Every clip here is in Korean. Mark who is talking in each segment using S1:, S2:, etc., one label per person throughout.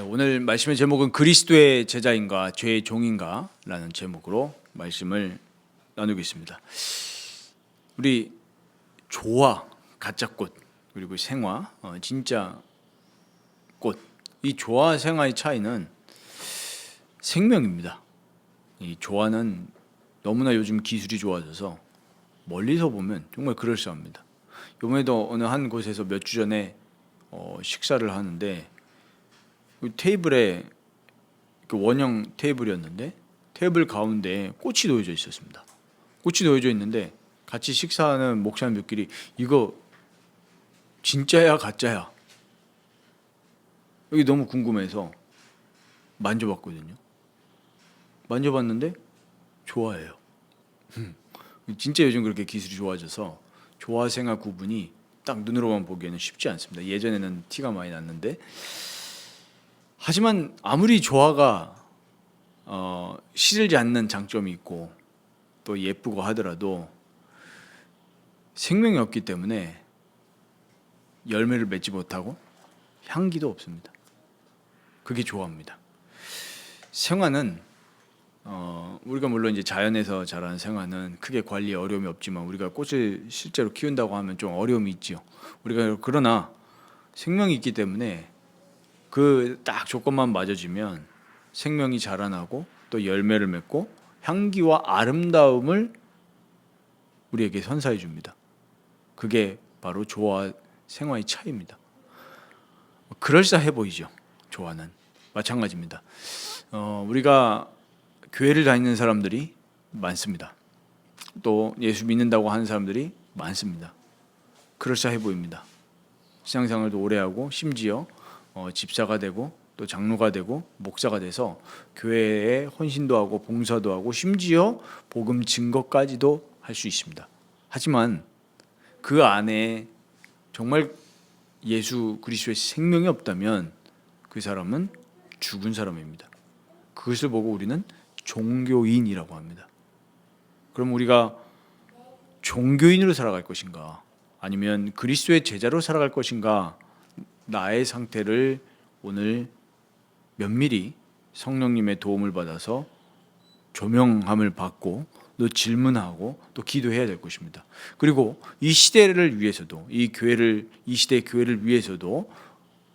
S1: 오늘 말씀의 제목은 그리스도의 제자인가 죄의 종인가 라는 제목으로 말씀을 나누겠습니다. 우리 조화, 가짜꽃, 그리고 생화, 진짜 꽃, 이 조화 생화의 차이는 생명입니다. 이 조화는 너무나 요즘 기술이 좋아져서 멀리서 보면 정말 그럴싸합니다. 이번에도 어느 한 곳에서 몇 주 전에 식사를 하는데 테이블에 원형 테이블이었는데 테이블 가운데 꽃이 놓여져 있었습니다. 꽃이 놓여져 있는데 같이 식사하는 목사님들끼리 이거 진짜야 가짜야? 이게 너무 궁금해서 만져봤거든요. 만져봤는데 좋아해요. 진짜 요즘 그렇게 기술이 좋아져서 조화 생화 구분이 딱 눈으로만 보기에는 쉽지 않습니다. 예전에는 티가 많이 났는데, 하지만 아무리 조화가 시들지 않는 장점이 있고 또 예쁘고 하더라도 생명이 없기 때문에 열매를 맺지 못하고 향기도 없습니다. 그게 조화입니다. 생화는 우리가 물론 이제 자연에서 자라는 생화는 크게 관리에 어려움이 없지만 우리가 꽃을 실제로 키운다고 하면 좀 어려움이 있죠. 우리가 그러나 생명이 있기 때문에 그 딱 조건만 맞아지면 생명이 자라나고 또 열매를 맺고 향기와 아름다움을 우리에게 선사해 줍니다. 그게 바로 조화 생화의 차이입니다. 그럴싸해 보이죠. 조화는 마찬가지입니다. 우리가 교회를 다니는 사람들이 많습니다. 또 예수 믿는다고 하는 사람들이 많습니다. 그럴싸해 보입니다. 신앙생활도 오래 하고 심지어 집사가 되고 또 장로가 되고 목사가 돼서 교회에 헌신도 하고 봉사도 하고 심지어 복음 증거까지도 할 수 있습니다. 하지만 그 안에 정말 예수 그리스도의 생명이 없다면 그 사람은 죽은 사람입니다. 그것을 보고 우리는 종교인이라고 합니다. 그럼 우리가 종교인으로 살아갈 것인가 아니면 그리스도의 제자로 살아갈 것인가, 나의 상태를 오늘 면밀히 성령님의 도움을 받아서 조명함을 받고 또 질문하고 또 기도해야 될 것입니다. 그리고 이 시대를 위해서도 이 시대의 교회를 위해서도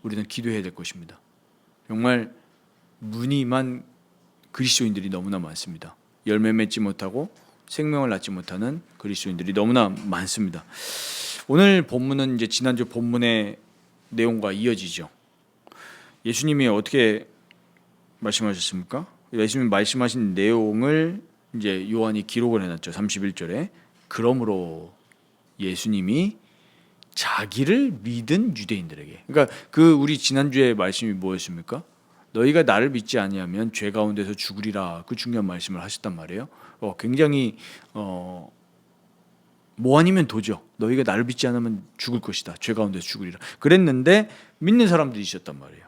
S1: 우리는 기도해야 될 것입니다. 정말 무늬만 그리스도인들이 너무나 많습니다. 열매 맺지 못하고 생명을 낳지 못하는 그리스도인들이 너무나 많습니다. 오늘 본문은 이제 지난주 본문의 내용과 이어지죠. 예수님이 어떻게 말씀하셨습니까? 예수님이 말씀하신 내용을 이제 요한이 기록을 해놨죠. 31절에 그러므로 예수님이 자기를 믿은 유대인들에게, 그러니까 우리 지난주에 말씀이 뭐였습니까? 너희가 나를 믿지 아니하면 죄 가운데서 죽으리라, 그 중요한 말씀을 하셨단 말이에요. 굉장히 뭐 아니면 도죠. 너희가 나를 믿지 않으면 죽을 것이다. 죄 가운데서 죽으리라. 그랬는데 믿는 사람들이 있었단 말이에요.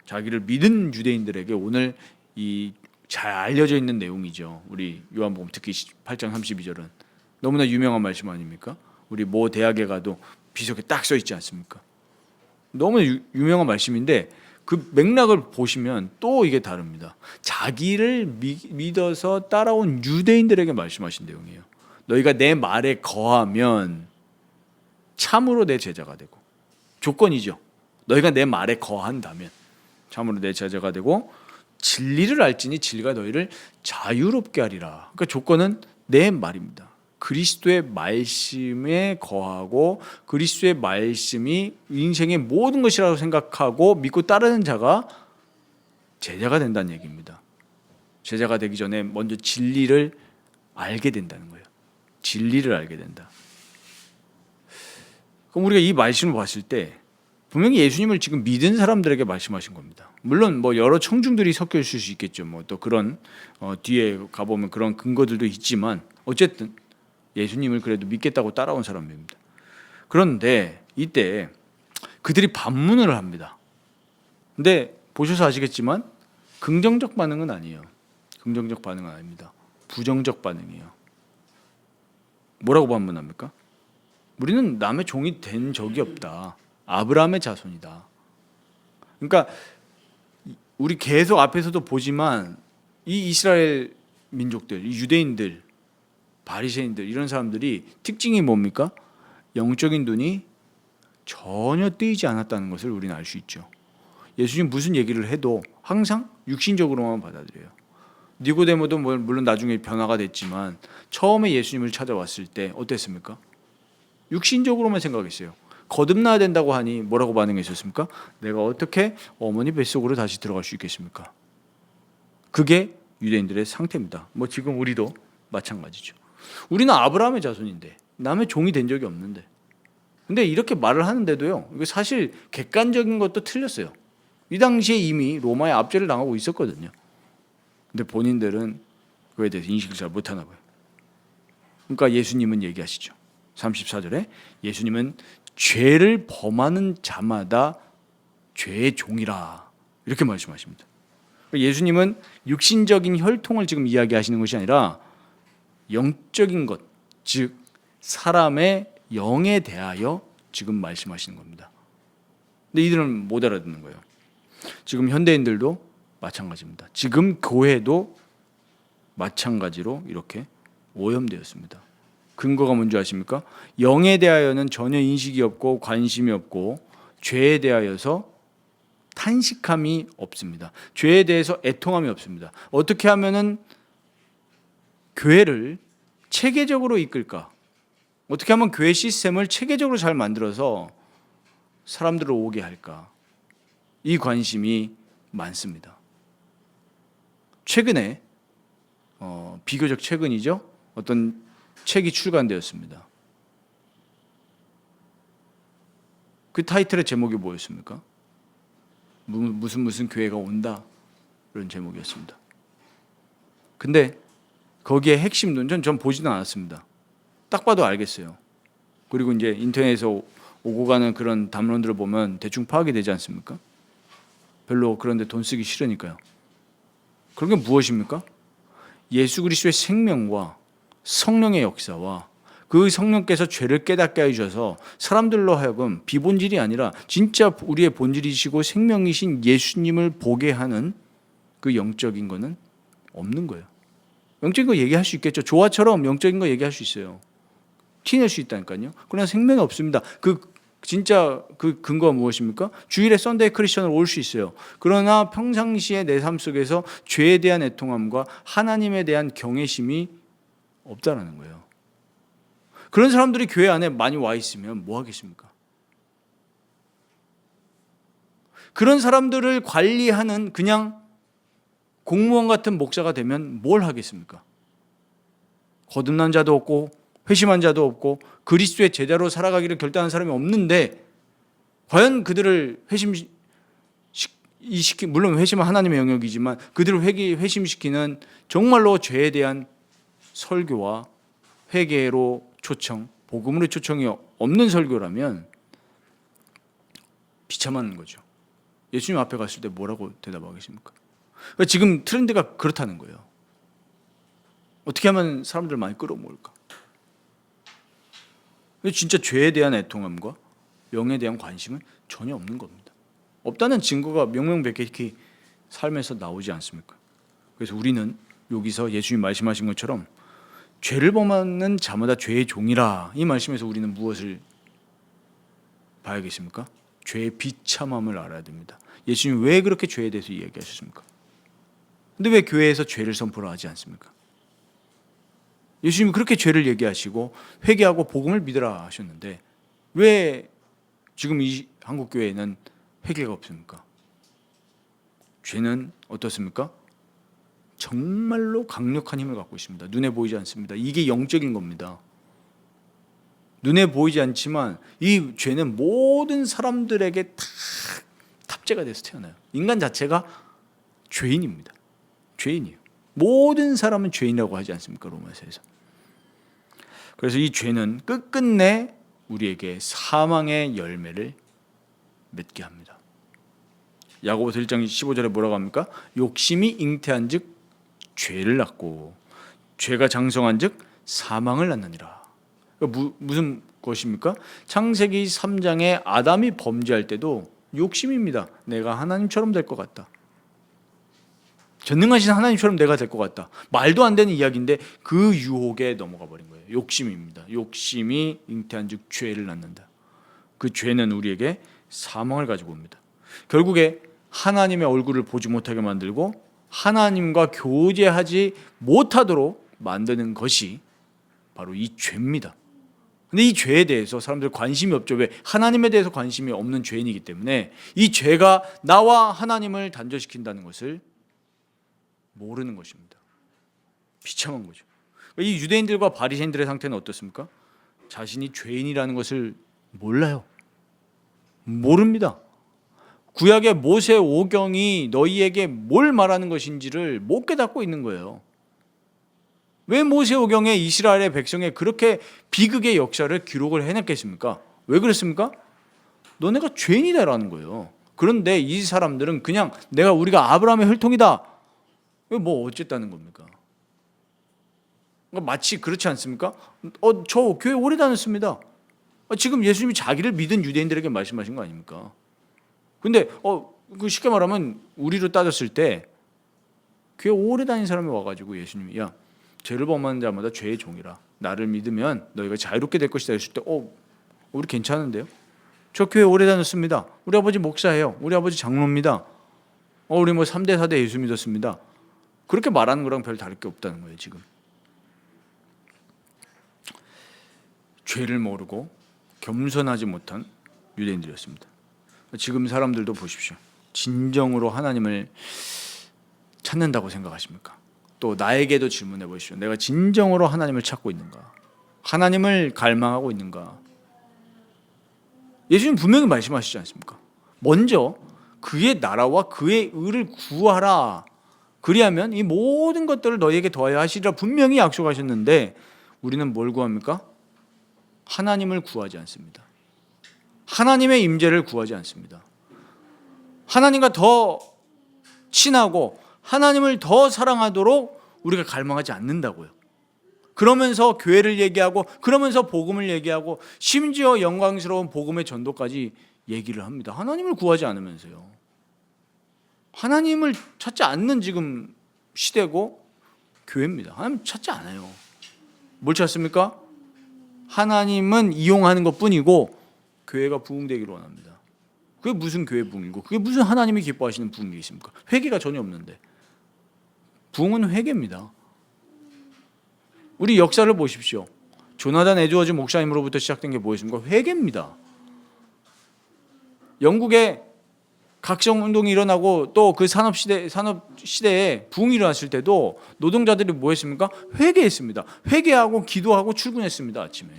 S1: 자기를 믿은 유대인들에게 오늘 이 잘 알려져 있는 내용이죠. 우리 요한복음 특히 8장 32절은 너무나 유명한 말씀 아닙니까? 우리 모 대학에 가도 비석에 딱 써 있지 않습니까? 너무 유명한 말씀인데 그 맥락을 보시면 또 이게 다릅니다. 자기를 믿어서 따라온 유대인들에게 말씀하신 내용이에요. 너희가 내 말에 거하면 참으로 내 제자가 되고, 조건이죠. 너희가 내 말에 거한다면 참으로 내 제자가 되고 진리를 알지니 진리가 너희를 자유롭게 하리라. 그러니까 조건은 내 말입니다. 그리스도의 말씀에 거하고 그리스도의 말씀이 인생의 모든 것이라고 생각하고 믿고 따르는 자가 제자가 된다는 얘기입니다. 제자가 되기 전에 먼저 진리를 알게 된다는 거예요. 진리를 알게 된다. 그럼 우리가 이 말씀을 봤을 때 분명히 예수님을 지금 믿은 사람들에게 말씀하신 겁니다. 물론 뭐 여러 청중들이 섞여 있을 수 있겠죠. 뭐 또 그런 뒤에 가보면 그런 근거들도 있지만 어쨌든 예수님을 그래도 믿겠다고 따라온 사람입니다. 그런데 이때 그들이 반문을 합니다. 근데 보셔서 아시겠지만 긍정적 반응은 아니에요. 긍정적 반응은 아닙니다. 부정적 반응이에요. 뭐라고 반문합니까? 우리는 남의 종이 된 적이 없다. 아브라함의 자손이다. 그러니까 우리 계속 앞에서도 보지만 이 이스라엘 민족들, 이 유대인들, 바리새인들 이런 사람들이 특징이 뭡니까? 영적인 눈이 전혀 뜨이지 않았다는 것을 우리는 알 수 있죠. 예수님 무슨 얘기를 해도 항상 육신적으로만 받아들여요. 니고데모도 물론 나중에 변화가 됐지만 처음에 예수님을 찾아왔을 때 어땠습니까? 육신적으로만 생각했어요. 거듭나야 된다고 하니 뭐라고 반응했었습니까? 내가 어떻게 어머니 뱃속으로 다시 들어갈 수 있겠습니까? 그게 유대인들의 상태입니다. 뭐 지금 우리도 마찬가지죠. 우리는 아브라함의 자손인데 남의 종이 된 적이 없는데, 근데 이렇게 말을 하는데도요, 이거 사실 객관적인 것도 틀렸어요. 이 당시에 이미 로마의 압제를 당하고 있었거든요. 근데 본인들은 그에 대해서 인식을 잘 못하나 봐요. 그러니까 예수님은 얘기하시죠. 34절에 예수님은 죄를 범하는 자마다 죄의 종이라 이렇게 말씀하십니다. 예수님은 육신적인 혈통을 지금 이야기하시는 것이 아니라 영적인 것, 즉 사람의 영에 대하여 지금 말씀하시는 겁니다. 근데 이들은 못 알아듣는 거예요. 지금 현대인들도 마찬가지입니다. 지금 교회도 마찬가지로 이렇게 오염되었습니다. 근거가 뭔지 아십니까? 영에 대하여는 전혀 인식이 없고 관심이 없고 죄에 대하여서 탄식함이 없습니다. 죄에 대해서 애통함이 없습니다. 어떻게 하면은 교회를 체계적으로 이끌까? 어떻게 하면 교회 시스템을 체계적으로 잘 만들어서 사람들을 오게 할까? 이 관심이 많습니다. 최근에 비교적 최근이죠. 어떤 책이 출간되었습니다. 그 타이틀의 제목이 뭐였습니까? 무슨 교회가 온다, 이런 제목이었습니다. 근데 거기에 핵심은 전 보지는 않았습니다. 딱 봐도 알겠어요. 그리고 이제 인터넷에서 오고 가는 그런 담론들을 보면 대충 파악이 되지 않습니까? 별로 그런데 돈 쓰기 싫으니까요. 그런 게 무엇입니까? 예수 그리스도의 생명과 성령의 역사와 그 성령께서 죄를 깨닫게 해주셔서 사람들로 하여금 비본질이 아니라 진짜 우리의 본질이시고 생명이신 예수님을 보게 하는 그 영적인 거는 없는 거예요. 영적인 거 얘기할 수 있겠죠. 조화처럼 영적인 거 얘기할 수 있어요. 티낼 수 있다니까요. 그러나 생명이 없습니다. 진짜 그 근거가 무엇입니까? 주일에 썬데이 크리스천으로 올 수 있어요. 그러나 평상시에 내 삶 속에서 죄에 대한 애통함과 하나님에 대한 경외심이 없다라는 거예요. 그런 사람들이 교회 안에 많이 와 있으면 뭐 하겠습니까? 그런 사람들을 관리하는 그냥 공무원 같은 목사가 되면 뭘 하겠습니까? 거듭난 자도 없고 회심한 자도 없고 그리스도의 제자로 살아가기를 결단한 사람이 없는데 과연 그들을 물론 회심은 하나님의 영역이지만 그들을 회심시키는 정말로 죄에 대한 설교와 회개로 초청, 복음으로 초청이 없는 설교라면 비참한 거죠. 예수님 앞에 갔을 때 뭐라고 대답하겠습니까? 그러니까 지금 트렌드가 그렇다는 거예요. 어떻게 하면 사람들 많이 끌어모을까? 진짜 죄에 대한 애통함과 영에 대한 관심은 전혀 없는 겁니다. 없다는 증거가 명명백백히 삶에서 나오지 않습니까? 그래서 우리는 여기서 예수님 말씀하신 것처럼 죄를 범하는 자마다 죄의 종이라, 이 말씀에서 우리는 무엇을 봐야겠습니까? 죄의 비참함을 알아야 됩니다. 예수님 왜 그렇게 죄에 대해서 이야기하셨습니까? 근데 왜 교회에서 죄를 선포를 하지 않습니까? 예수님이 그렇게 죄를 얘기하시고 회개하고 복음을 믿으라 하셨는데 왜 지금 이 한국 교회에는 회개가 없습니까? 죄는 어떻습니까? 정말로 강력한 힘을 갖고 있습니다. 눈에 보이지 않습니다. 이게 영적인 겁니다. 눈에 보이지 않지만 이 죄는 모든 사람들에게 다 탑재가 돼서 태어나요. 인간 자체가 죄인입니다. 죄인이에요. 모든 사람은 죄인이라고 하지 않습니까? 로마서에서. 그래서 이 죄는 끝끝내 우리에게 사망의 열매를 맺게 합니다. 야고보서 1장 15절에 뭐라고 합니까? 욕심이 잉태한 즉 죄를 낳고 죄가 장성한 즉 사망을 낳느니라. 무슨 것입니까? 창세기 3장에 아담이 범죄할 때도 욕심입니다. 내가 하나님처럼 될 것 같다. 전능하신 하나님처럼 내가 될 것 같다. 말도 안 되는 이야기인데 그 유혹에 넘어가 버린 거예요. 욕심입니다. 욕심이 잉태한즉 죄를 낳는다. 그 죄는 우리에게 사망을 가지고 옵니다. 결국에 하나님의 얼굴을 보지 못하게 만들고 하나님과 교제하지 못하도록 만드는 것이 바로 이 죄입니다. 근데 이 죄에 대해서 사람들 관심이 없죠. 왜? 하나님에 대해서 관심이 없는 죄인이기 때문에 이 죄가 나와 하나님을 단절시킨다는 것을 모르는 것입니다. 비참한 거죠. 이 유대인들과 바리새인들의 상태는 어떻습니까? 자신이 죄인이라는 것을 몰라요. 모릅니다. 구약의 모세 오경이 너희에게 뭘 말하는 것인지를 못 깨닫고 있는 거예요. 왜 모세 오경에 이스라엘의 백성에 그렇게 비극의 역사를 기록을 해냈겠습니까? 왜 그랬습니까? 너네가 죄인이다라는 거예요. 그런데 이 사람들은 그냥 우리가 아브라함의 혈통이다. 뭐 어쨌다는 겁니까? 마치 그렇지 않습니까? 저 교회 오래 다녔습니다. 지금 예수님이 자기를 믿은 유대인들에게 말씀하신 거 아닙니까? 근데 그 쉽게 말하면 우리로 따졌을 때 교회 오래 다닌 사람이 와가지고 예수님이 야 죄를 범하는 자마다 죄의 종이라 나를 믿으면 너희가 자유롭게 될 것이다 했을 때 우리 괜찮은데요? 저 교회 오래 다녔습니다. 우리 아버지 목사예요. 우리 아버지 장로입니다. 우리 3대 4대 예수 믿었습니다. 그렇게 말하는 거랑 별 다를 게 없다는 거예요. 지금 죄를 모르고 겸손하지 못한 유대인들이었습니다. 지금 사람들도 보십시오. 진정으로 하나님을 찾는다고 생각하십니까? 또 나에게도 질문해 보십시오. 내가 진정으로 하나님을 찾고 있는가? 하나님을 갈망하고 있는가? 예수님 분명히 말씀하시지 않습니까? 먼저 그의 나라와 그의 의를 구하라. 그리하면 이 모든 것들을 너희에게 더하여 하시리라 분명히 약속하셨는데 우리는 뭘 구합니까? 하나님을 구하지 않습니다. 하나님의 임재를 구하지 않습니다. 하나님과 더 친하고 하나님을 더 사랑하도록 우리가 갈망하지 않는다고요. 그러면서 교회를 얘기하고 그러면서 복음을 얘기하고 심지어 영광스러운 복음의 전도까지 얘기를 합니다. 하나님을 구하지 않으면서요. 하나님을 찾지 않는 지금 시대고 교회입니다. 하나님 찾지 않아요. 뭘 찾습니까? 하나님은 이용하는 것뿐이고 교회가 부흥되기를 원합니다. 그게 무슨 교회 부흥이고 그게 무슨 하나님이 기뻐하시는 부흥이겠습니까? 회개가 전혀 없는데. 부흥은 회개입니다. 우리 역사를 보십시오. 조나단 에드워즈 목사님으로부터 시작된 게 뭐였습니까? 회개입니다. 영국에 각성운동이 일어나고 또 그 산업시대에 부흥이 일어났을 때도 노동자들이 뭐 했습니까? 회개했습니다. 회개하고 기도하고 출근했습니다. 아침에.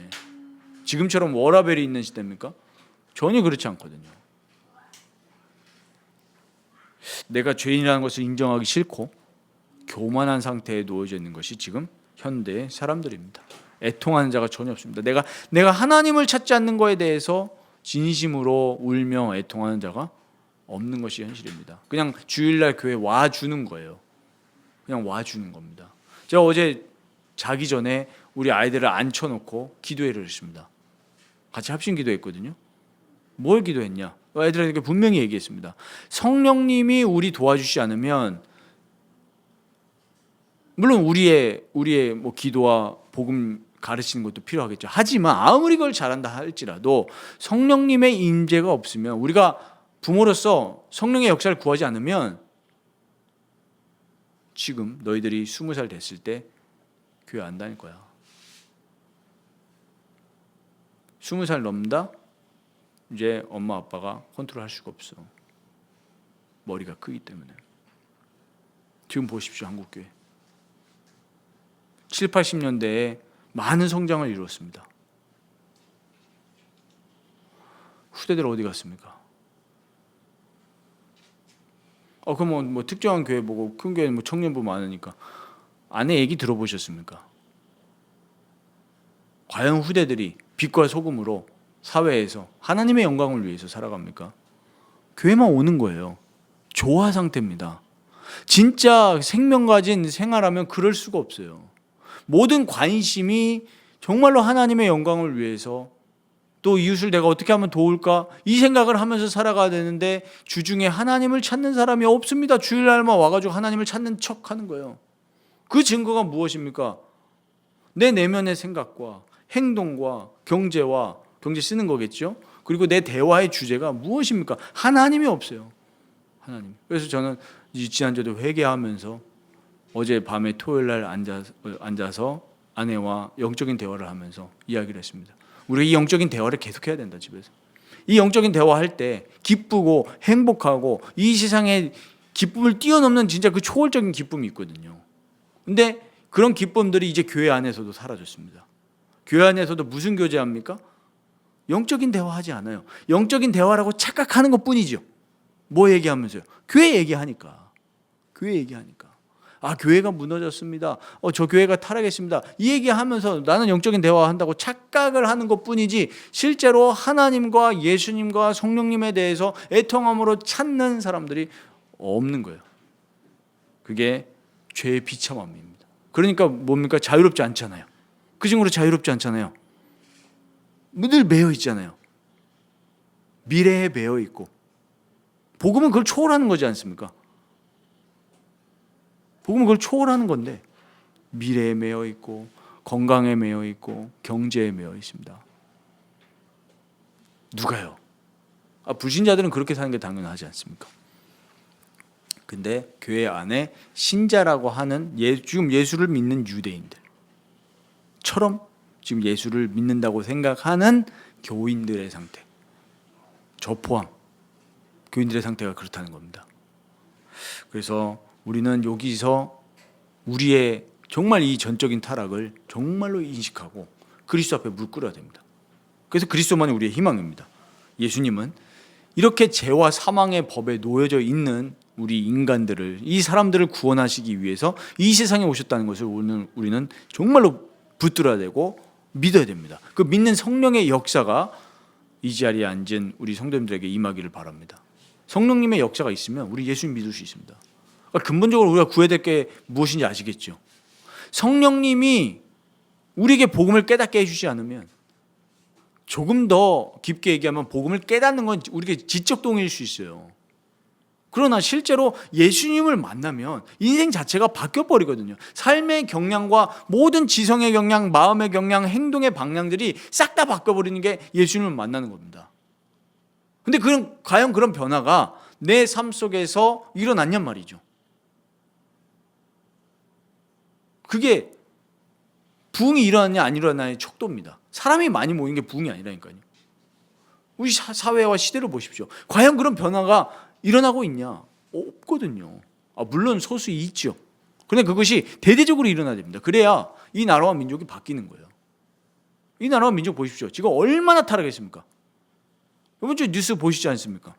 S1: 지금처럼 워라벨이 있는 시대입니까? 전혀 그렇지 않거든요. 내가 죄인이라는 것을 인정하기 싫고 교만한 상태에 놓여져 있는 것이 지금 현대의 사람들입니다. 애통하는 자가 전혀 없습니다. 내가 하나님을 찾지 않는 거에 대해서 진심으로 울며 애통하는 자가 없는 것이 현실입니다. 그냥 주일날 교회 와주는 거예요. 그냥 와주는 겁니다. 제가 어제 자기 전에 우리 아이들을 앉혀놓고 기도회를 했습니다. 같이 합심 기도했거든요. 뭘 기도했냐? 애들에게 분명히 얘기했습니다. 성령님이 우리 도와주시지 않으면 물론 우리의 뭐 기도와 복음 가르치는 것도 필요하겠죠. 하지만 아무리 그걸 잘한다 할지라도 성령님의 임재가 없으면 우리가 부모로서 성령의 역사를 구하지 않으면 지금 너희들이 20살 됐을 때 교회 안 다닐 거야. 20살 넘다 이제 엄마 아빠가 컨트롤할 수가 없어. 머리가 크기 때문에. 지금 보십시오. 한국교회 7, 80년대에 많은 성장을 이루었습니다. 후대들 어디 갔습니까? 그럼 뭐 특정한 교회 보고 큰 교회는 뭐 청년부 많으니까 아내 얘기 들어보셨습니까? 과연 후대들이 빛과 소금으로 사회에서 하나님의 영광을 위해서 살아갑니까? 교회만 오는 거예요. 조화 상태입니다. 진짜 생명 가진 생활하면 그럴 수가 없어요. 모든 관심이 정말로 하나님의 영광을 위해서 또 이웃을 내가 어떻게 하면 도울까 이 생각을 하면서 살아가야 되는데 주중에 하나님을 찾는 사람이 없습니다. 주일날만 와가지고 하나님을 찾는 척하는 거예요. 그 증거가 무엇입니까? 내 내면의 생각과 행동과 경제 쓰는 거겠죠. 그리고 내 대화의 주제가 무엇입니까? 하나님이 없어요. 하나님. 그래서 저는 지난주에도 회개하면서 어제 밤에 토요일날 앉아서 아내와 영적인 대화를 하면서 이야기를 했습니다. 우리가 이 영적인 대화를 계속해야 된다. 집에서 이 영적인 대화할 때 기쁘고 행복하고 이 세상의 기쁨을 뛰어넘는 진짜 그 초월적인 기쁨이 있거든요. 근데 그런 기쁨들이 이제 교회 안에서도 사라졌습니다. 교회 안에서도 무슨 교제합니까? 영적인 대화하지 않아요. 영적인 대화라고 착각하는 것뿐이죠. 뭐 얘기하면서요? 교회 얘기하니까. 교회가 무너졌습니다. 저 교회가 타락했습니다. 이 얘기하면서 나는 영적인 대화한다고 착각을 하는 것뿐이지 실제로 하나님과 예수님과 성령님에 대해서 애통함으로 찾는 사람들이 없는 거예요. 그게 죄의 비참함입니다. 그러니까 뭡니까? 자유롭지 않잖아요. 그 증거로 자유롭지 않잖아요. 늘 매여 있잖아요. 미래에 매여 있고 복음은 그걸 초월하는 거지 않습니까? 복음은 그걸 초월하는 건데 미래에 매여 있고 건강에 매여 있고 경제에 매여 있습니다. 누가요? 불신자들은 그렇게 사는 게 당연하지 않습니까? 근데 교회 안에 신자라고 하는 지금 예수를 믿는 유대인들처럼 지금 예수를 믿는다고 생각하는 교인들의 상태, 저 포함 교인들의 상태가 그렇다는 겁니다. 그래서 우리는 여기서 우리의 정말 이 전적인 타락을 정말로 인식하고 그리스도 앞에 무릎 꿇어야 됩니다. 그래서 그리스도만이 우리의 희망입니다. 예수님은 이렇게 죄와 사망의 법에 놓여져 있는 우리 인간들을, 이 사람들을 구원하시기 위해서 이 세상에 오셨다는 것을 우리는 정말로 붙들어야 되고 믿어야 됩니다. 그 믿는 성령의 역사가 이 자리에 앉은 우리 성도님들에게 임하기를 바랍니다. 성령님의 역사가 있으면 우리 예수님 믿을 수 있습니다. 근본적으로 우리가 구해야 될 게 무엇인지 아시겠죠? 성령님이 우리에게 복음을 깨닫게 해주지 않으면, 조금 더 깊게 얘기하면 복음을 깨닫는 건 우리에게 지적 동의일 수 있어요. 그러나 실제로 예수님을 만나면 인생 자체가 바뀌어버리거든요. 삶의 경향과 모든 지성의 경향, 마음의 경향, 행동의 방향들이 싹 다 바뀌어버리는 게 예수님을 만나는 겁니다. 근데 과연 그런 변화가 내 삶 속에서 일어났냔 말이죠. 그게 부흥이 일어났냐 안 일어났냐의 척도입니다. 사람이 많이 모인 게 부흥이 아니라니까요. 우리 사회와 시대를 보십시오. 과연 그런 변화가 일어나고 있냐? 없거든요. 물론 소수 있죠. 그런데 그것이 대대적으로 일어나야 됩니다. 그래야 이 나라와 민족이 바뀌는 거예요. 이 나라와 민족 보십시오. 지금 얼마나 타락했습니까? 이번 주 뉴스 보시지 않습니까?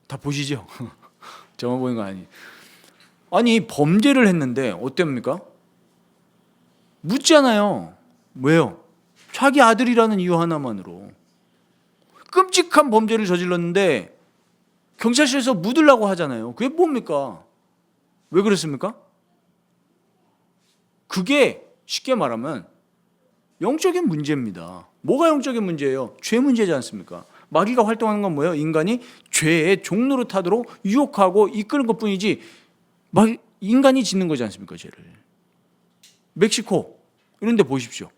S1: 다 보시죠. 저만 보는 거 아니에요. 아니 범죄를 했는데 어땠습니까? 묻잖아요. 왜요? 자기 아들이라는 이유 하나만으로 끔찍한 범죄를 저질렀는데 경찰서에서 묻으려고 하잖아요. 그게 뭡니까? 왜 그렇습니까? 그게 쉽게 말하면 영적인 문제입니다. 뭐가 영적인 문제예요? 죄 문제지 않습니까? 마귀가 활동하는 건 뭐예요? 인간이 죄의 종로로 타도록 유혹하고 이끄는 것뿐이지 인간이 짓는 거지 않습니까? 죄를. 멕시코 이런 데 보십시오.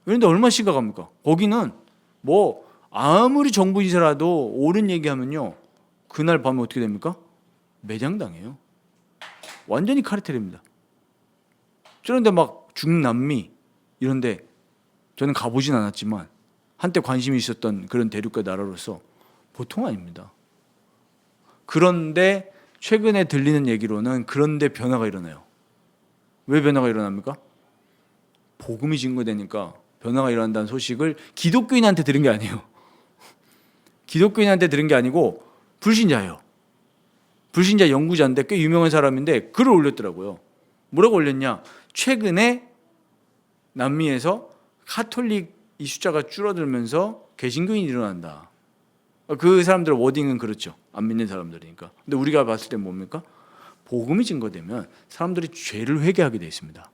S1: 이런 데 얼마나 심각합니까? 거기는 아무리 정부이사라도 옳은 얘기하면요, 그날 밤에 어떻게 됩니까? 매장당해요. 완전히 카르텔입니다. 그런데 중남미 이런데 저는 가보진 않았지만 한때 관심이 있었던 그런 대륙과 나라로서 보통 아닙니다. 그런데 최근에 들리는 얘기로는 그런데 변화가 일어나요. 왜 변화가 일어납니까? 복음이 증거되니까 변화가 일어난다는 소식을 기독교인한테 들은 게 아니에요. 기독교인한테 들은 게 아니고 불신자예요. 불신자 연구자인데 꽤 유명한 사람인데 글을 올렸더라고요. 뭐라고 올렸냐? 최근에 남미에서 카톨릭 이 숫자가 줄어들면서 개신교인이 일어난다. 그 사람들 워딩은 그렇죠. 안 믿는 사람들이니까. 근데 우리가 봤을 때 뭡니까? 복음이 증거되면 사람들이 죄를 회개하게 되어 있습니다.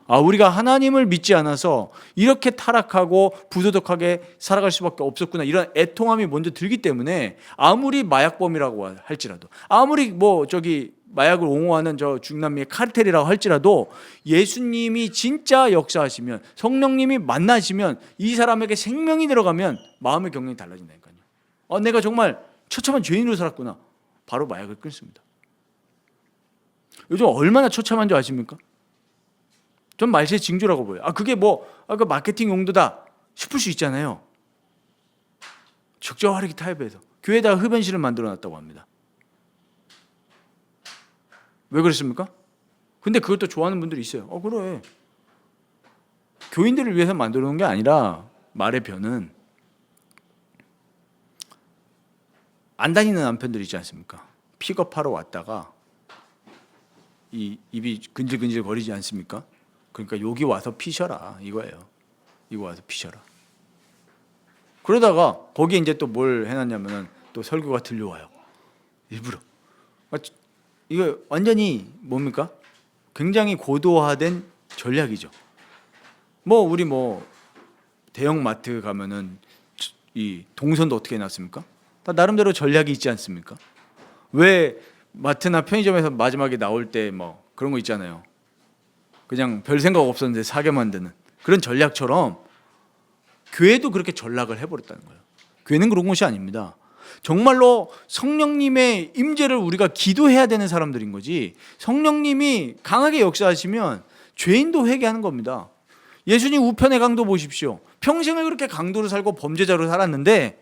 S1: 우리가 하나님을 믿지 않아서 이렇게 타락하고 부도덕하게 살아갈 수밖에 없었구나, 이런 애통함이 먼저 들기 때문에 아무리 마약범이라고 할지라도, 아무리 마약을 옹호하는 저 중남미의 카르텔이라고 할지라도 예수님이 진짜 역사하시면, 성령님이 만나시면, 이 사람에게 생명이 들어가면 마음의 경련이 달라진다니까요. 내가 정말 처참한 죄인으로 살았구나, 바로 마약을 끊습니다. 요즘 얼마나 처참한 줄 아십니까? 전 말세의 징조라고 보여요. 그게 그 마케팅 용도다 싶을 수 있잖아요. 적재활용이 타협해서 교회에다가 흡연실을 만들어놨다고 합니다. 왜 그렇습니까? 근데 그것도 좋아하는 분들이 있어요. 그래. 교인들을 위해서 만들어 놓은 게 아니라, 말의 변은 안 다니는 남편들 있지 않습니까? 픽업하러 왔다가 이 입이 근질근질 거리지 않습니까? 그러니까 여기 와서 피셔라 이거예요. 이거 와서 피셔라. 그러다가 거기에 이제 또 뭘 해놨냐면은 또 설교가 들려와요. 일부러. 이거 완전히 뭡니까? 굉장히 고도화된 전략이죠. 우리 대형 마트 가면은 이 동선도 어떻게 해놨습니까? 다 나름대로 전략이 있지 않습니까? 왜 마트나 편의점에서 마지막에 나올 때 그런 거 있잖아요. 그냥 별 생각 없었는데 사게 만드는 그런 전략처럼 교회도 그렇게 전략을 해버렸다는 거예요. 교회는 그런 곳이 아닙니다. 정말로 성령님의 임재를 우리가 기도해야 되는 사람들인 거지, 성령님이 강하게 역사하시면 죄인도 회개하는 겁니다. 예수님 우편의 강도 보십시오. 평생을 그렇게 강도로 살고 범죄자로 살았는데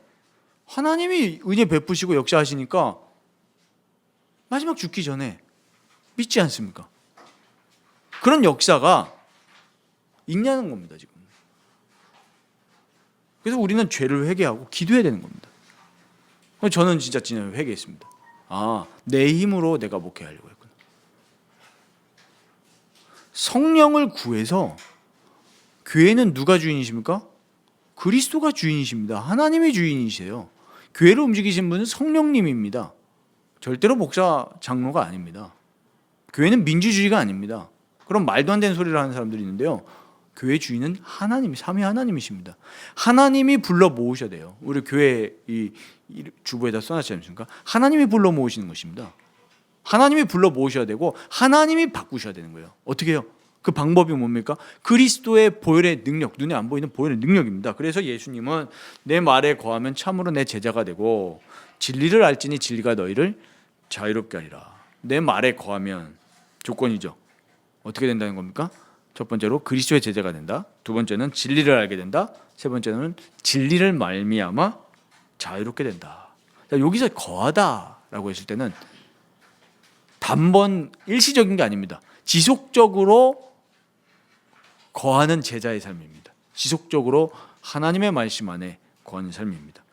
S1: 하나님이 은혜 베푸시고 역사하시니까 마지막 죽기 전에 믿지 않습니까? 그런 역사가 있냐는 겁니다, 지금. 그래서 우리는 죄를 회개하고 기도해야 되는 겁니다. 저는 진짜 회개했습니다. 내 힘으로 내가 목회하려고 했구나. 성령을 구해서, 교회는 누가 주인이십니까? 그리스도가 주인이십니다. 하나님이 주인이세요. 교회를 움직이신 분은 성령님입니다. 절대로 목사, 장로가 아닙니다. 교회는 민주주의가 아닙니다. 그럼 말도 안 되는 소리를 하는 사람들이 있는데요, 교회 주인은 하나님, 삼위 하나님이십니다. 하나님이 불러 모으셔야 돼요. 우리 교회 이 주보에다 써놨지 않습니까? 하나님이 불러 모으시는 것입니다. 하나님이 불러 모으셔야 되고 하나님이 바꾸셔야 되는 거예요. 어떻게 해요? 그 방법이 뭡니까? 그리스도의 보혈의 능력, 눈에 안 보이는 보혈의 능력입니다. 그래서 예수님은 내 말에 거하면 참으로 내 제자가 되고 진리를 알지니 진리가 너희를 자유롭게 하리라. 내 말에 거하면 조건이죠. 어떻게 된다는 겁니까? 첫 번째로 그리스도의 제자가 된다. 두 번째는 진리를 알게 된다. 세 번째는 진리를 말미암아 자유롭게 된다. 여기서 거하다라고 했을 때는 단번 일시적인 게 아닙니다. 지속적으로 거하는 제자의 삶입니다. 지속적으로 하나님의 말씀 안에 거하는 삶입니다.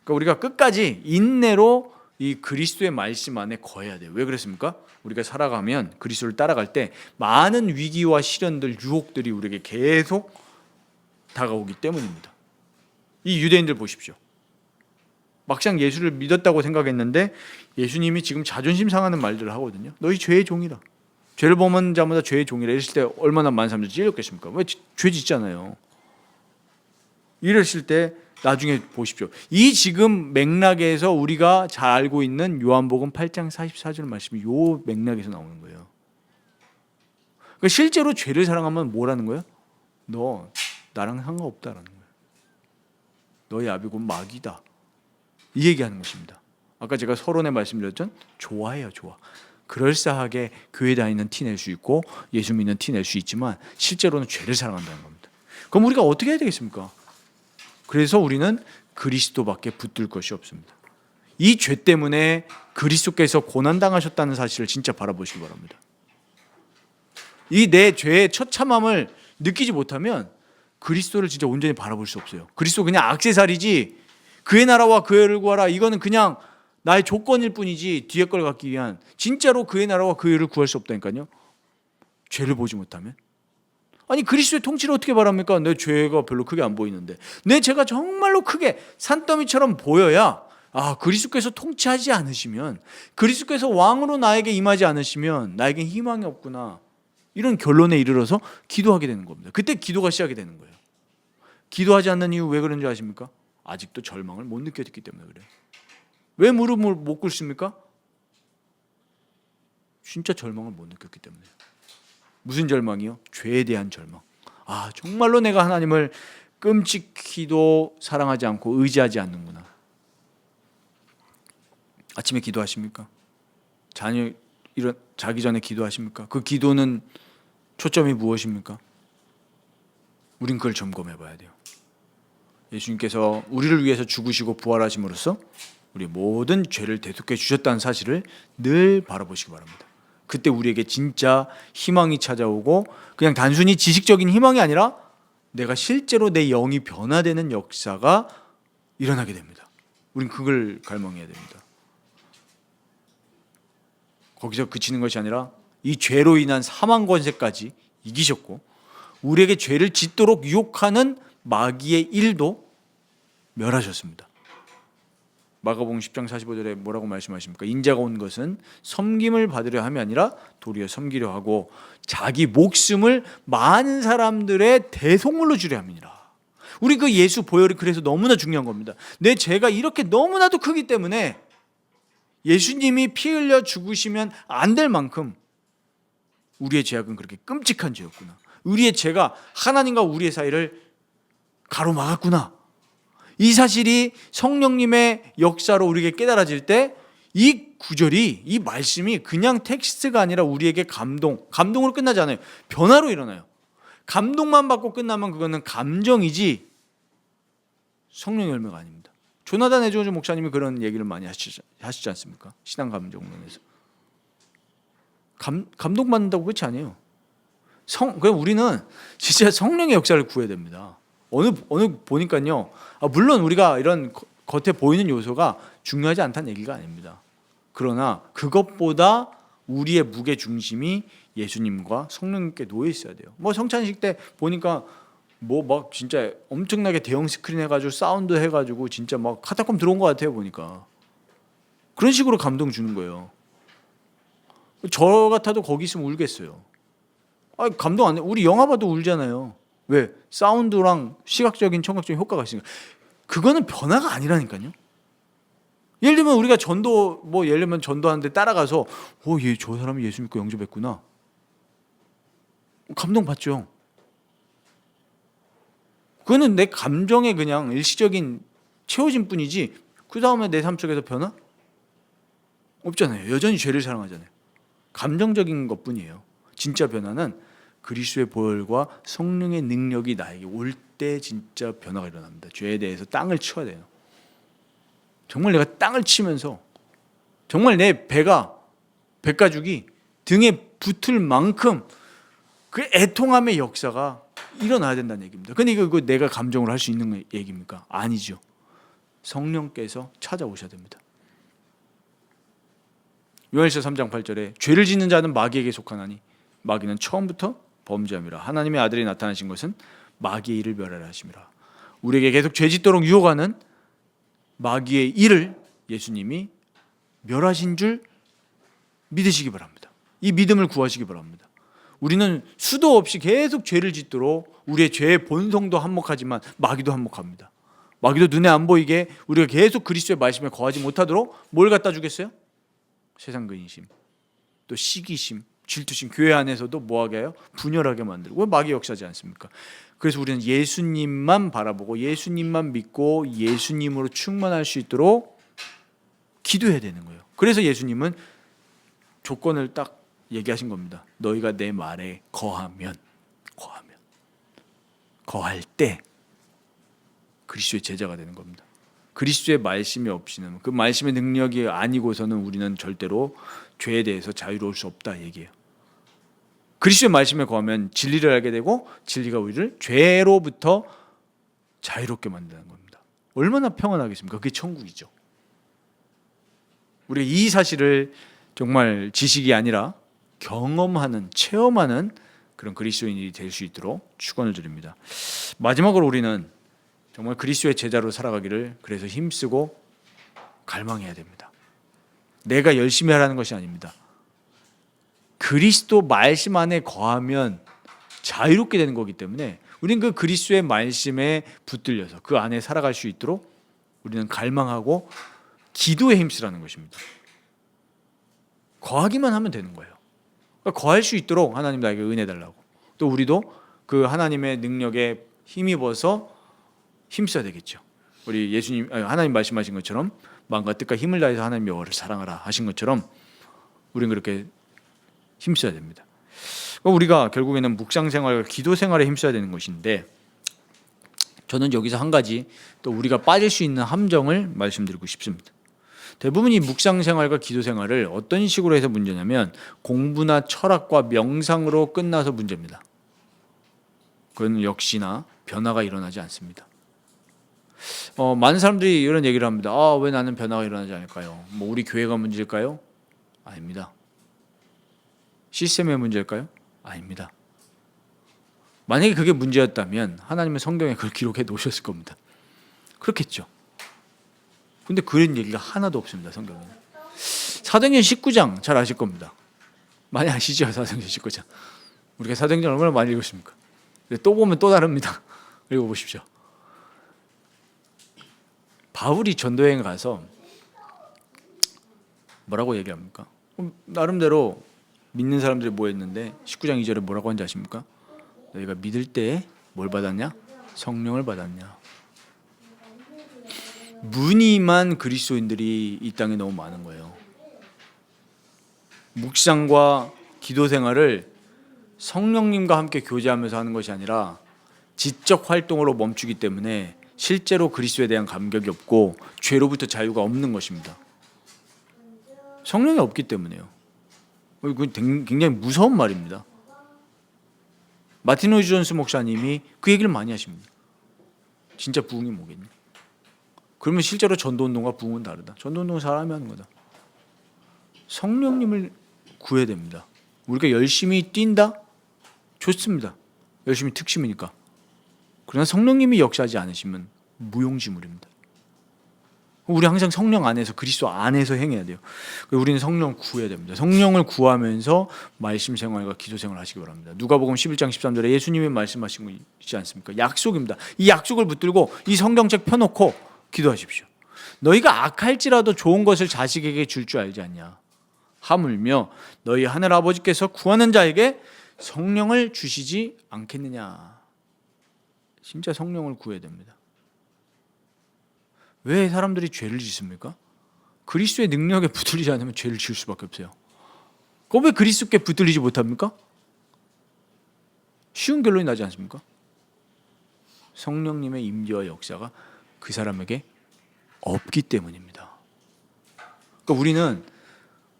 S1: 그러니까 우리가 끝까지 인내로 이 그리스도의 말씀 안에 거해야 돼요. 왜 그랬습니까? 우리가 살아가면, 그리스도를 따라갈 때 많은 위기와 시련들, 유혹들이 우리에게 계속 다가오기 때문입니다. 이 유대인들 보십시오. 막상 예수를 믿었다고 생각했는데 예수님이 지금 자존심 상하는 말들을 하거든요. 너희 죄의 종이라. 죄를 범한 자마다 죄의 종이라. 이랬을 때 얼마나 많은 사람들이 찔렸겠습니까? 왜 죄 짓잖아요. 이랬을 때 나중에 보십시오. 이 지금 맥락에서 우리가 잘 알고 있는 요한복음 8장 44절 말씀이 요 맥락에서 나오는 거예요. 그러니까 실제로 죄를 사랑하면 뭐라는 거예요? 너 나랑 상관없다라는 거예요. 너의 아비 곧 마귀다. 이 얘기하는 것입니다. 아까 제가 서론에 말씀드렸던 좋아해요, 좋아. 그럴싸하게 교회 다니는 티 낼 수 있고 예수 믿는 티 낼 수 있지만 실제로는 죄를 사랑한다는 겁니다. 그럼 우리가 어떻게 해야 되겠습니까? 그래서 우리는 그리스도밖에 붙들 것이 없습니다. 이 죄 때문에 그리스도께서 고난당하셨다는 사실을 진짜 바라보시기 바랍니다. 이 내 죄의 처참함을 느끼지 못하면 그리스도를 진짜 온전히 바라볼 수 없어요. 그리스도 그냥 액세서리지, 그의 나라와 그의 의를 구하라, 이거는 그냥 나의 조건일 뿐이지 뒤에 걸 갖기 위한, 진짜로 그의 나라와 그의 의를 구할 수 없다니까요. 죄를 보지 못하면. 아니 그리스도의 통치를 어떻게 바랍니까? 내 죄가 별로 크게 안 보이는데, 내 죄가 정말로 크게 산더미처럼 보여야 그리스도께서 통치하지 않으시면, 그리스도께서 왕으로 나에게 임하지 않으시면 나에겐 희망이 없구나, 이런 결론에 이르러서 기도하게 되는 겁니다. 그때 기도가 시작이 되는 거예요. 기도하지 않는 이유 왜 그런지 아십니까? 아직도 절망을 못 느꼈기 때문에 그래요. 왜 무릎을 못 꿇습니까? 진짜 절망을 못 느꼈기 때문에요. 무슨 절망이요? 죄에 대한 절망. 아, 정말로 내가 하나님을 끔찍히도 사랑하지 않고 의지하지 않는구나. 아침에 기도하십니까? 자녀 자기 전에 기도하십니까? 그 기도는 초점이 무엇입니까? 우린 그걸 점검해 봐야 돼요. 예수님께서 우리를 위해서 죽으시고 부활하심으로써 우리 모든 죄를 대속해 주셨다는 사실을 늘 바라보시기 바랍니다. 그때 우리에게 진짜 희망이 찾아오고 그냥 단순히 지식적인 희망이 아니라 내가 실제로 내 영이 변화되는 역사가 일어나게 됩니다. 우린 그걸 갈망해야 됩니다. 거기서 그치는 것이 아니라 이 죄로 인한 사망 권세까지 이기셨고 우리에게 죄를 짓도록 유혹하는 마귀의 일도 멸하셨습니다. 마가복음 10장 45절에 뭐라고 말씀하십니까? 인자가 온 것은 섬김을 받으려 함이 아니라 도리어 섬기려 하고 자기 목숨을 많은 사람들의 대속물로 주려 함이니라. 우리 그 예수 보혈이 그래서 너무나 중요한 겁니다. 내 죄가 이렇게 너무나도 크기 때문에 예수님이 피 흘려 죽으시면 안 될 만큼 우리의 죄악은 그렇게 끔찍한 죄였구나. 우리의 죄가 하나님과 우리의 사이를 가로막았구나. 이 사실이 성령님의 역사로 우리에게 깨달아질 때 이 구절이, 이 말씀이 그냥 텍스트가 아니라 우리에게 감동으로 끝나지 않아요. 변화로 일어나요. 감동만 받고 끝나면 그거는 감정이지 성령의 열매가 아닙니다. 조나단 에드워즈 목사님이 그런 얘기를 많이 하시지 않습니까? 신앙 감정론에서. 감동받는다고 끝이 아니에요. 그냥 우리는 진짜 성령의 역사를 구해야 됩니다. 어느 보니까요. 물론 우리가 이런 겉에 보이는 요소가 중요하지 않다는 얘기가 아닙니다. 그러나 그것보다 우리의 무게 중심이 예수님과 성령님께 놓여 있어야 돼요. 뭐 성찬식 때 보니까 뭐 막 진짜 엄청나게 대형 스크린 해가지고 사운드 해가지고 진짜 막 카타콤 들어온 것 같아요 보니까. 그런 식으로 감동 주는 거예요. 저 같아도 거기 있으면 울겠어요. 감동 안 해. 우리 영화 봐도 울잖아요. 왜? 사운드랑 시각적인 청각적인 효과가 있으니까. 그거는 변화가 아니라니까요. 예를 들면 우리가 예를 들면 전도하는데 따라가서 저 사람이 예수 믿고 영접했구나. 감동 받죠. 그거는 내 감정에 그냥 일시적인 채워진 뿐이지 그 다음에 내 삶 속에서 변화? 없잖아요. 여전히 죄를 사랑하잖아요. 감정적인 것뿐이에요. 진짜 변화는 그리스도의 보혈과 성령의 능력이 나에게 올 때 진짜 변화가 일어납니다. 죄에 대해서 땅을 쳐야 돼요. 정말 내가 땅을 치면서 정말 내 배가죽이 등에 붙을 만큼 그 애통함의 역사가 일어나야 된다는 얘기입니다. 근데 이거 내가 감정으로 할 수 있는 얘기입니까? 아니죠. 성령께서 찾아오셔야 됩니다. 요한일서 3장 8절에 죄를 짓는 자는 마귀에게 속하나니 마귀는 처음부터 범죄함이라. 하나님의 아들이 나타나신 것은 마귀의 일을 멸하라 하심이라. 우리에게 계속 죄 짓도록 유혹하는 마귀의 일을 예수님이 멸하신 줄 믿으시기 바랍니다. 이 믿음을 구하시기 바랍니다. 우리는 수도 없이 계속 죄를 짓도록 우리의 죄의 본성도 한몫하지만 마귀도 한몫합니다. 마귀도 눈에 안 보이게 우리가 계속 그리스도의 말씀에 거하지 못하도록 뭘 갖다 주겠어요? 세상 근심, 또 시기심, 질투심, 교회 안에서도 뭐하게 해요? 분열하게 만들고. 왜 마귀 역사지 않습니까? 그래서 우리는 예수님만 바라보고 예수님만 믿고 예수님으로 충만할 수 있도록 기도해야 되는 거예요. 그래서 예수님은 조건을 딱 얘기하신 겁니다. 너희가 내 말에 거할 때 그리스도의 제자가 되는 겁니다. 그리스도의 말씀이 없이는, 그 말씀의 능력이 아니고서는 우리는 절대로 죄에 대해서 자유로울 수 없다 얘기해요. 그리스도의 말씀에 거하면 진리를 알게 되고 진리가 우리를 죄로부터 자유롭게 만드는 겁니다. 얼마나 평안하겠습니까? 그게 천국이죠. 우리가 이 사실을 정말 지식이 아니라 경험하는, 체험하는 그런 그리스도인이 될 수 있도록 축원을 드립니다. 마지막으로 우리는 정말 그리스도의 제자로 살아가기를 그래서 힘쓰고 갈망해야 됩니다. 내가 열심히 하라는 것이 아닙니다. 그리스도 말씀 안에 거하면 자유롭게 되는 거기 때문에 우리는 그 그리스도의 말씀에 붙들려서 그 안에 살아갈 수 있도록 우리는 갈망하고 기도에 힘쓰라는 것입니다. 거하기만 하면 되는 거예요. 그러니까 거할 수 있도록 하나님 나에게 은혜 달라고. 또 우리도 그 하나님의 능력에 힘입어서 힘써야 되겠죠. 우리 예수님 하나님 말씀하신 것처럼 마음과 뜻과 힘을 다해서 하나님의 여호와를 사랑하라 하신 것처럼 우리는 그렇게 힘써야 됩니다. 우리가 결국에는 묵상 생활과 기도 생활에 힘써야 되는 것인데, 저는 여기서 한 가지 또 우리가 빠질 수 있는 함정을 말씀드리고 싶습니다. 대부분 이 묵상 생활과 기도 생활을 어떤 식으로 해서 문제냐면 공부나 철학과 명상으로 끝나서 문제입니다. 그건 역시나 변화가 일어나지 않습니다. 많은 사람들이 이런 얘기를 합니다. 왜 나는 변화가 일어나지 않을까요? 뭐 우리 교회가 문제일까요? 아닙니다. 시스템의 문제일까요? 아닙니다. 만약에 그게 문제였다면 하나님은 성경에 그걸 기록해 놓으셨을 겁니다. 그렇겠죠. 근데 그런 얘기가 하나도 없습니다. 성경에는. 사도행전 19장 잘 아실 겁니다. 많이 아시죠? 사도행전 19장. 우리가 사도행전 얼마나 많이 읽었습니까? 근데 또 보면 또 다릅니다. 읽어보십시오. 바울이 전도여행 가서 뭐라고 얘기합니까? 나름대로 믿는 사람들이 모였는데 19장 2절에 뭐라고 하는지 아십니까? 너희가 믿을 때에 뭘 받았냐? 성령을 받았냐? 무늬만 그리스도인들이 이 땅에 너무 많은 거예요. 묵상과 기도 생활을 성령님과 함께 교제하면서 하는 것이 아니라 지적 활동으로 멈추기 때문에 실제로 그리스도에 대한 감격이 없고 죄로부터 자유가 없는 것입니다. 성령이 없기 때문에요. 이건 굉장히 무서운 말입니다. 마틴 로이드 존스 목사님이 그 얘기를 많이 하십니다. 진짜 부흥이 뭐겠냐? 그러면 실제로 전도운동과 부흥은 다르다. 전도운동은 사람이 하는 거다. 성령님을 구해야 됩니다. 우리가 열심히 뛴다? 좋습니다. 열심히 특심이니까. 그러나 성령님이 역사하지 않으시면 무용지물입니다. 우리 항상 성령 안에서 그리스도 안에서 행해야 돼요. 우리는 성령을 구해야 됩니다. 성령을 구하면서 말씀 생활과 기도 생활을 하시기 바랍니다. 누가복음 11장 13절에 예수님이 말씀하신 거 있지 않습니까? 약속입니다. 이 약속을 붙들고 이 성경책 펴놓고 기도하십시오. 너희가 악할지라도 좋은 것을 자식에게 줄 줄 알지 않냐? 하물며 너희 하늘 아버지께서 구하는 자에게 성령을 주시지 않겠느냐? 진짜 성령을 구해야 됩니다. 왜 사람들이 죄를 짓습니까? 그리스도의 능력에 붙들리지 않으면 죄를 지을 수밖에 없어요. 왜 그리스도께 붙들리지 못합니까? 쉬운 결론이 나지 않습니까? 성령님의 임재와 역사가 그 사람에게 없기 때문입니다. 그러니까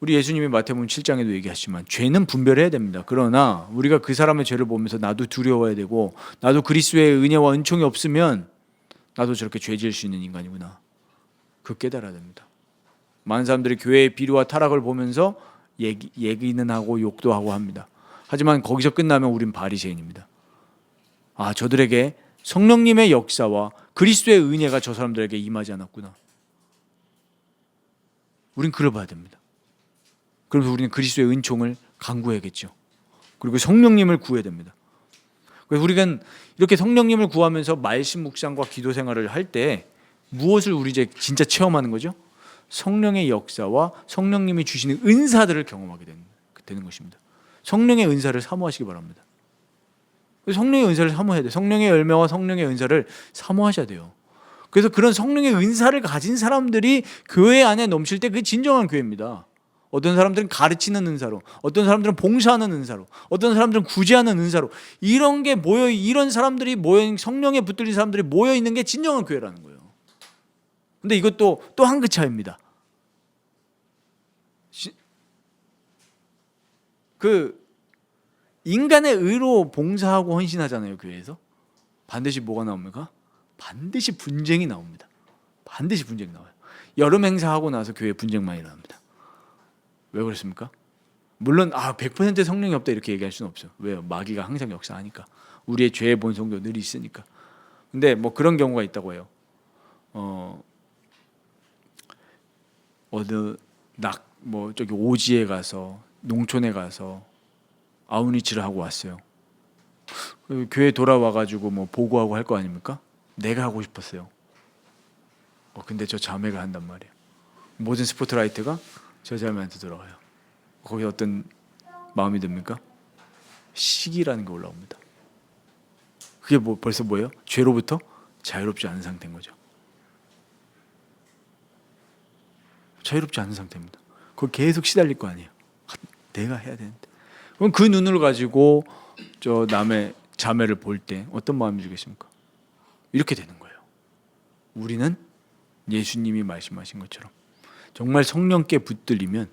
S1: 우리 예수님이 마태복음 7장에도 얘기하시지만 죄는 분별해야 됩니다. 그러나 우리가 그 사람의 죄를 보면서 나도 두려워야 되고 나도 그리스도의 은혜와 은총이 없으면 나도 저렇게 죄 지을 수 있는 인간이구나. 그 깨달아야 됩니다. 많은 사람들이 교회의 비리와 타락을 보면서 얘기는 하고 욕도 하고 합니다. 하지만 거기서 끝나면 우린 바리새인입니다. 저들에게 성령님의 역사와 그리스도의 은혜가 저 사람들에게 임하지 않았구나. 우린 그걸 봐야 됩니다. 그래서 우리는 그리스도의 은총을 간구해야겠죠. 그리고 성령님을 구해야 됩니다. 그래서 우리가 이렇게 성령님을 구하면서 말씀 묵상과 기도 생활을 할 때 무엇을 우리 이제 진짜 체험하는 거죠? 성령의 역사와 성령님이 주시는 은사들을 경험하게 되는 것입니다. 성령의 은사를 사모하시기 바랍니다. 성령의 은사를 사모해야 돼요. 성령의 열매와 성령의 은사를 사모하셔야 돼요. 그래서 그런 성령의 은사를 가진 사람들이 교회 안에 넘칠 때 그게 진정한 교회입니다. 어떤 사람들은 가르치는 은사로, 어떤 사람들은 봉사하는 은사로, 어떤 사람들은 구제하는 은사로, 이런 사람들이 성령에 붙들린 사람들이 모여 있는 게 진정한 교회라는 거예요. 근데 이것도 또 한 끗 차이입니다. 인간의 의로 봉사하고 헌신하잖아요, 교회에서. 반드시 뭐가 나옵니까? 반드시 분쟁이 나옵니다. 반드시 분쟁이 나와요. 여름 행사하고 나서 교회에 분쟁만 일어납니다. 왜 그렇습니까? 물론 100% 성령이 없다 이렇게 얘기할 수는 없어요. 왜요? 마귀가 항상 역사하니까. 우리의 죄의 본성도 늘 있으니까. 근데 뭐 그런 경우가 있다고 해요. 저기 오지에 가서 농촌에 가서 아우니치를 하고 왔어요. 교회 돌아와가지고 뭐 보고하고 할 거 아닙니까? 내가 하고 싶었어요. 근데 저 자매가 한단 말이에요. 모든 스포트라이트가 저 자매한테 들어가요. 거기 어떤 마음이 듭니까? 시기라는 게 올라옵니다. 그게 벌써 뭐예요? 죄로부터 자유롭지 않은 상태인 거죠. 자유롭지 않은 상태입니다. 그거 계속 시달릴 거 아니에요. 내가 해야 되는데. 그럼 그 눈을 가지고 저 남의 자매를 볼 때 어떤 마음이 들겠습니까? 이렇게 되는 거예요. 우리는 예수님이 말씀하신 것처럼 정말 성령께 붙들리면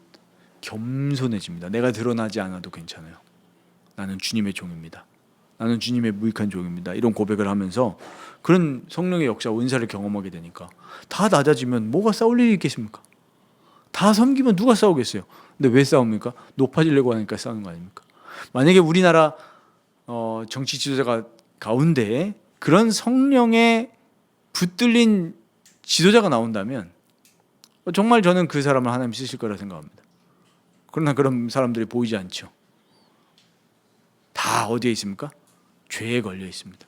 S1: 겸손해집니다. 내가 드러나지 않아도 괜찮아요. 나는 주님의 종입니다. 나는 주님의 무익한 종입니다. 이런 고백을 하면서 그런 성령의 역사, 은사를 경험하게 되니까 다 낮아지면 뭐가 싸울 일이 있겠습니까? 다 섬기면 누가 싸우겠어요? 근데 왜 싸웁니까? 높아지려고 하니까 싸우는 거 아닙니까? 만약에 우리나라 정치 지도자가 가운데 그런 성령에 붙들린 지도자가 나온다면 정말 저는 그 사람을 하나님 쓰실 거라 생각합니다. 그러나 그런 사람들이 보이지 않죠. 다 어디에 있습니까? 죄에 걸려 있습니다.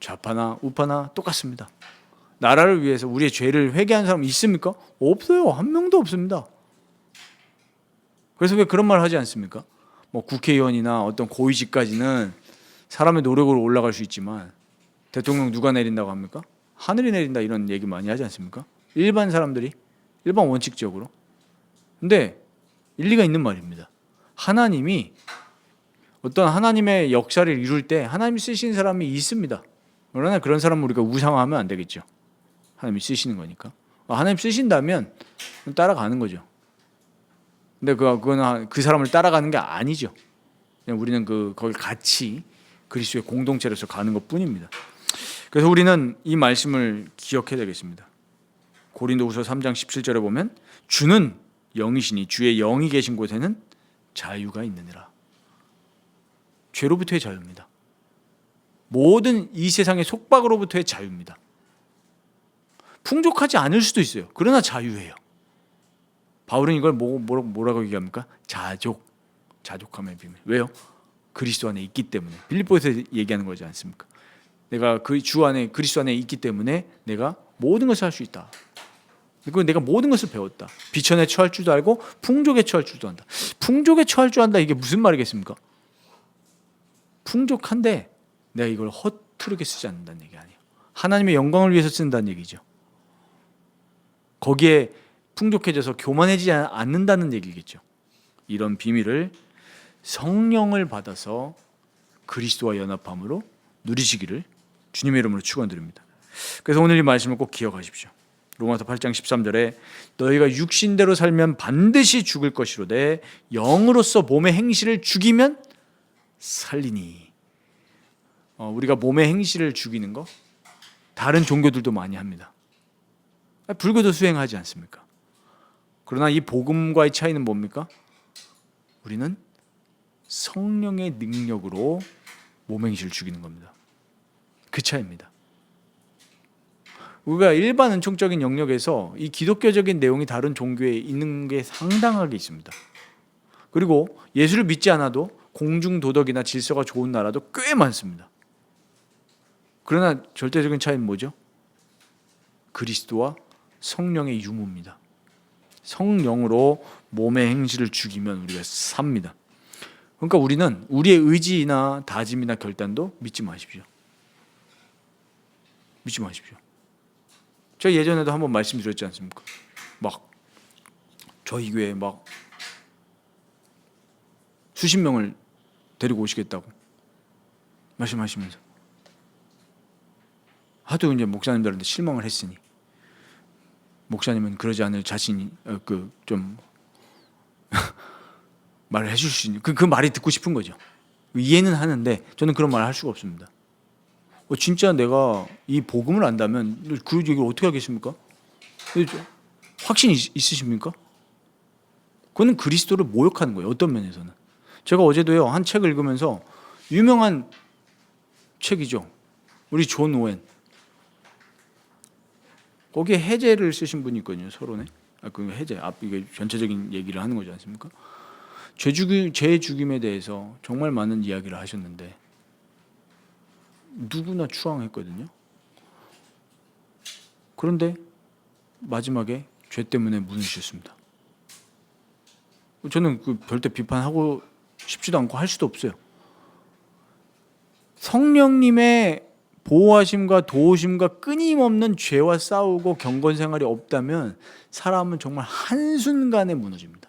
S1: 좌파나 우파나 똑같습니다. 나라를 위해서 우리의 죄를 회개한 사람 있습니까? 없어요. 한 명도 없습니다. 그래서 왜 그런 말 하지 않습니까? 뭐 국회의원이나 어떤 고위직까지는 사람의 노력으로 올라갈 수 있지만 대통령 누가 내린다고 합니까? 하늘이 내린다 이런 얘기 많이 하지 않습니까? 일반 사람들이 일반 원칙적으로. 근데 일리가 있는 말입니다. 하나님이 어떤 하나님의 역사를 이룰 때 하나님이 쓰시는 사람이 있습니다. 그러나 그런 사람을 우리가 우상화하면 안 되겠죠. 하나님이 쓰시는 거니까. 하나님 쓰신다면 따라가는 거죠. 근데 그건 그 사람을 따라가는 게 아니죠. 그냥 우리는 거기 같이 그리스도의 공동체로서 가는 것뿐입니다. 그래서 우리는 이 말씀을 기억해야 되겠습니다. 고린도후서 3장 17절에 보면 주는 영이시니 주의 영이 계신 곳에는 자유가 있느니라. 죄로부터의 자유입니다. 모든 이 세상의 속박으로부터의 자유입니다. 풍족하지 않을 수도 있어요. 그러나 자유예요. 바울은 이걸 뭐라고 얘기합니까? 자족함의 비밀. 왜요? 그리스도 안에 있기 때문에. 빌립보에서 얘기하는 거지 않습니까? 내가 그 주 안에 그리스도 안에 있기 때문에 내가 모든 것을 할 수 있다. 그리고 내가 모든 것을 배웠다. 비천에 처할 줄도 알고 풍족에 처할 줄도 안다. 풍족에 처할 줄 안다. 이게 무슨 말이겠습니까? 풍족한데 내가 이걸 허투루게 쓰지 않는다는 얘기 아니에요. 하나님의 영광을 위해서 쓴다는 얘기죠. 거기에 풍족해져서 교만해지지 않는다는 얘기겠죠. 이런 비밀을 성령을 받아서 그리스도와 연합함으로 누리시기를 주님의 이름으로 축원드립니다. 그래서 오늘 이 말씀을 꼭 기억하십시오. 로마서 8장 13절에 너희가 육신대로 살면 반드시 죽을 것이로되 영으로서 몸의 행실을 죽이면 살리니. 우리가 몸의 행실을 죽이는 거 다른 종교들도 많이 합니다. 불교도 수행하지 않습니까? 그러나 이 복음과의 차이는 뭡니까? 우리는 성령의 능력으로 몸의 행실을 죽이는 겁니다. 그 차이입니다. 우리가 일반 은총적인 영역에서 이 기독교적인 내용이 다른 종교에 있는 게 상당하게 있습니다. 그리고 예수를 믿지 않아도 공중 도덕이나 질서가 좋은 나라도 꽤 많습니다. 그러나 절대적인 차이는 뭐죠? 그리스도와 성령의 유무입니다. 성령으로 몸의 행실을 죽이면 우리가 삽니다. 그러니까 우리는 우리의 의지나 다짐이나 결단도 믿지 마십시오. 믿지 마십시오. 제가 예전에도 한번 말씀드렸지 않습니까? 막 저희 교회에 막 수십 명을 데리고 오시겠다고 말씀하시면서 하도 이제 목사님들한테 실망을 했으니 목사님은 그러지 않을 자신이 좀 말을 해줄 수 있는 그 말이 듣고 싶은 거죠. 이해는 하는데 저는 그런 말을 할 수가 없습니다. 진짜 내가 이 복음을 안다면 그 얘기를 어떻게 하겠습니까? 확신이 있으십니까? 그거는 그리스도를 모욕하는 거예요. 어떤 면에서는. 제가 어제도요 한 책을 읽으면서 유명한 책이죠. 우리 존 오웬. 거기에 해제를 쓰신 분이 있거든요. 서론에. 그 해제. 이게 전체적인 얘기를 하는 거지 않습니까? 죄 죽임에 대해서 정말 많은 이야기를 하셨는데 누구나 추앙했거든요. 그런데 마지막에 죄 때문에 무너지셨습니다. 저는 그 절대 비판하고 싶지도 않고 할 수도 없어요. 성령님의 보호하심과 도우심과 끊임없는 죄와 싸우고 경건 생활이 없다면 사람은 정말 한순간에 무너집니다.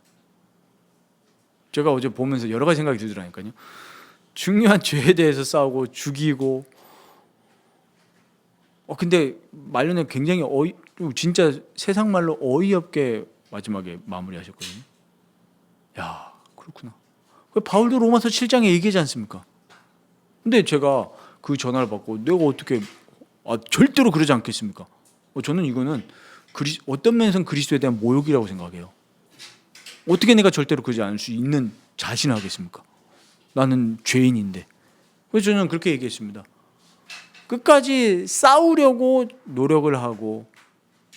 S1: 제가 어제 보면서 여러 가지 생각이 들더라니까요. 중요한 죄에 대해서 싸우고 죽이고 근데 말년에 굉장히 진짜 세상 말로 어이없게 마지막에 마무리하셨거든요. 야, 그렇구나. 바울도 로마서 7장에 얘기하지 않습니까? 근데 제가 그 전화를 받고 내가 어떻게 절대로 그러지 않겠습니까? 저는 이거는 어떤 면에서는 그리스도에 대한 모욕이라고 생각해요. 어떻게 내가 절대로 그러지 않을 수 있는 자신을 하겠습니까? 나는 죄인인데. 그래서 저는 그렇게 얘기했습니다. 끝까지 싸우려고 노력을 하고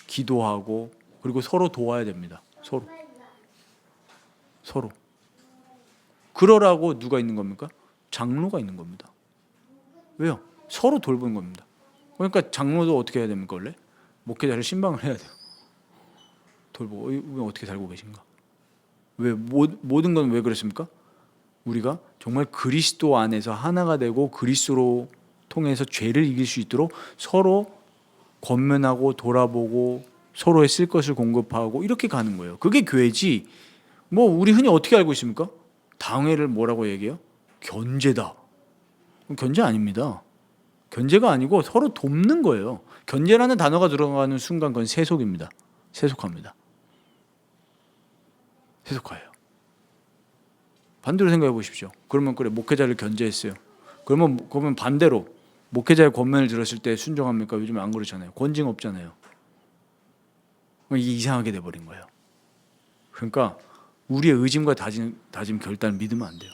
S1: 기도하고 그리고 서로 도와야 됩니다. 서로. 그러라고 누가 있는 겁니까? 장로가 있는 겁니다. 왜요? 서로 돌보는 겁니다. 그러니까 장로도 어떻게 해야 됩니까? 원래 목회자를 신방을 해야 돼요. 돌보고 어떻게 살고 계신가? 왜 모든 건 왜 그렇습니까? 우리가 정말 그리스도 안에서 하나가 되고 그리스도로 통해서 죄를 이길 수 있도록 서로 권면하고 돌아보고 서로의 쓸 것을 공급하고 이렇게 가는 거예요. 그게 교회지. 우리 흔히 어떻게 알고 있습니까? 당회를 뭐라고 얘기해요? 견제다. 견제 아닙니다. 견제가 아니고 서로 돕는 거예요. 견제라는 단어가 들어가는 순간 그건 세속입니다. 세속합니다. 세속화예요. 반대로 생각해 보십시오. 그러면 그래 목회자를 견제했어요. 그러면 반대로 목회자의 권면을 들었을 때 순종합니까? 요즘 안 그렇잖아요. 권징 없잖아요. 이게 이상하게 돼버린 거예요. 그러니까 우리의 의심과 다짐 결단을 믿으면 안 돼요.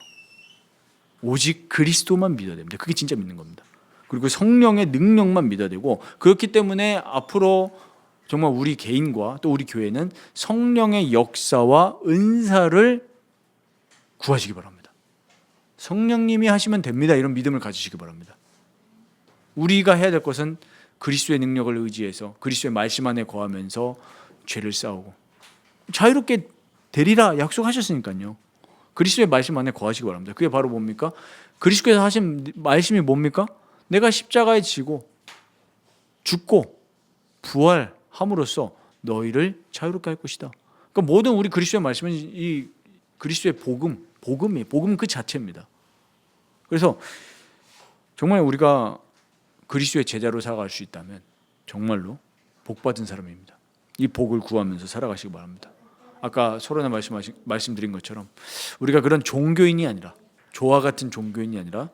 S1: 오직 그리스도만 믿어야 됩니다. 그게 진짜 믿는 겁니다. 그리고 성령의 능력만 믿어야 되고 그렇기 때문에 앞으로 정말 우리 개인과 또 우리 교회는 성령의 역사와 은사를 구하시기 바랍니다. 성령님이 하시면 됩니다. 이런 믿음을 가지시기 바랍니다. 우리가 해야 될 것은 그리스도의 능력을 의지해서 그리스도의 말씀 안에 거하면서 죄를 싸우고 자유롭게 되리라 약속하셨으니까요. 그리스도의 말씀 안에 거하시기 바랍니다. 그게 바로 뭡니까? 그리스도께서 하신 말씀이 뭡니까? 내가 십자가에 지고 죽고 부활함으로써 너희를 자유롭게 할 것이다. 그러니까 모든 우리 그리스도의 말씀은 이 그리스도의 복음이에요. 복음 그 자체입니다. 그래서 정말 우리가 그리스도의 제자로 살아갈 수 있다면 정말로 복받은 사람입니다. 이 복을 구하면서 살아가시기 바랍니다. 아까 서론에 말씀드린 것처럼 우리가 그런 종교인이 아니라 조와 같은 종교인이 아니라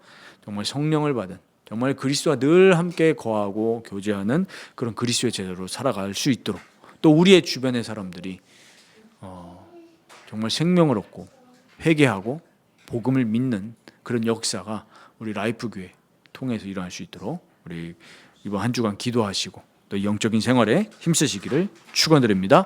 S1: 정말 성령을 받은 정말 그리스도와 늘 함께 거하고 교제하는 그런 그리스도의 제자로 살아갈 수 있도록 또 우리의 주변의 사람들이 정말 생명을 얻고 회개하고 복음을 믿는 그런 역사가 우리 라이프 교회 통해서 일어날 수 있도록 우리 이번 한 주간 기도하시고 또 영적인 생활에 힘쓰시기를 축원드립니다.